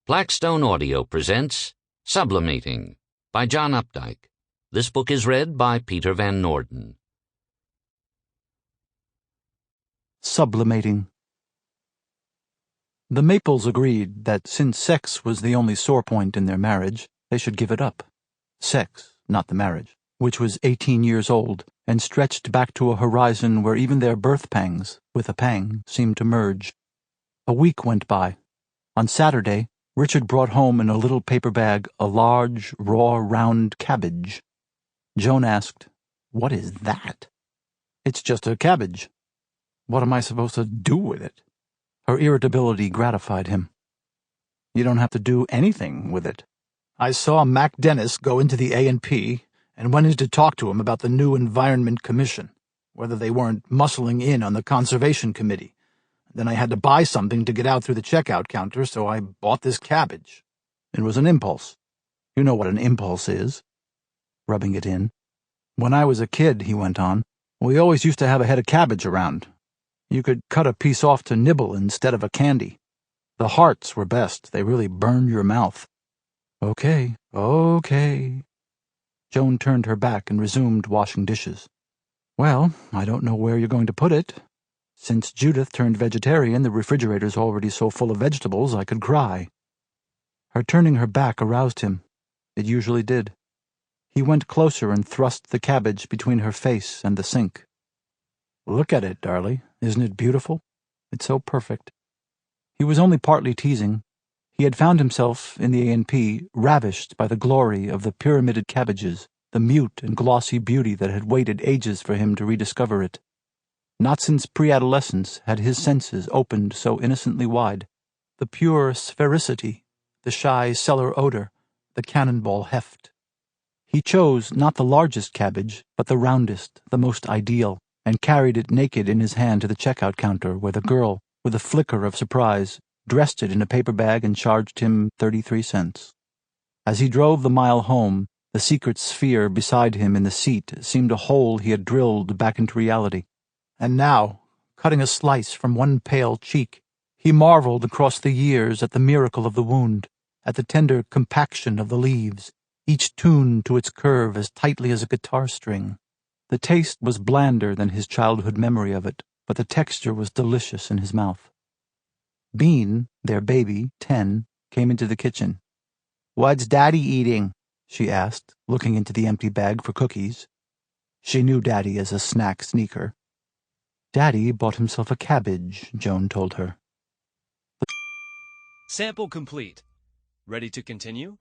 Blackstone Audio presents Sublimating by John Updike. This book is read by Peter Van Norden. Sublimating. The Maples agreed that since sex was the only sore point in their marriage, they should give it up. Sex, not the marriage, which was 18 years old and stretched back to a horizon where even their birth pangs, with a pang, seemed to merge. A week went by. On Saturday, Richard brought home in a little paper bag a large, raw, round cabbage. Joan asked, "What is that?" "It's just a cabbage." "What am I supposed to do with it?" Her irritability gratified him. "You don't have to do anything with it. I saw Mac Dennis go into the A&P and went in to talk to him about the new Environment Commission, whether they weren't muscling in on the Conservation Committee. Then I had to buy something to get out through the checkout counter, so I bought this cabbage. It was an impulse. You know what an impulse is." Rubbing it in. "When I was a kid," he went on, "we always used to have a head of cabbage around. You could cut a piece off to nibble instead of a candy. The hearts were best. They really burned your mouth." Okay. Joan turned her back and resumed washing dishes. "Well, I don't know where you're going to put it. Since Judith turned vegetarian, the refrigerator's already so full of vegetables I could cry." Her turning her back aroused him. It usually did. He went closer and thrust the cabbage between her face and the sink. "Look at it, darling. Isn't it beautiful? It's so perfect." He was only partly teasing. He had found himself, in the A&P, ravished by the glory of the pyramided cabbages, the mute and glossy beauty that had waited ages for him to rediscover it. Not since pre-adolescence had his senses opened so innocently wide. The pure sphericity, the shy cellar odor, the cannonball heft. He chose not the largest cabbage, but the roundest, the most ideal, and carried it naked in his hand to the checkout counter where the girl, with a flicker of surprise, dressed it in a paper bag and charged him 33 cents. As he drove the mile home, the secret sphere beside him in the seat seemed a hole he had drilled back into reality. And now, cutting a slice from one pale cheek, he marveled across the years at the miracle of the wound, at the tender compaction of the leaves, each tuned to its curve as tightly as a guitar string. The taste was blander than his childhood memory of it, but the texture was delicious in his mouth. Bean, their baby, 10, came into the kitchen. "What's Daddy eating?" she asked, looking into the empty bag for cookies. She knew Daddy as a snack sneaker. "Daddy bought himself a cabbage," Joan told her. Sample complete. Ready to continue?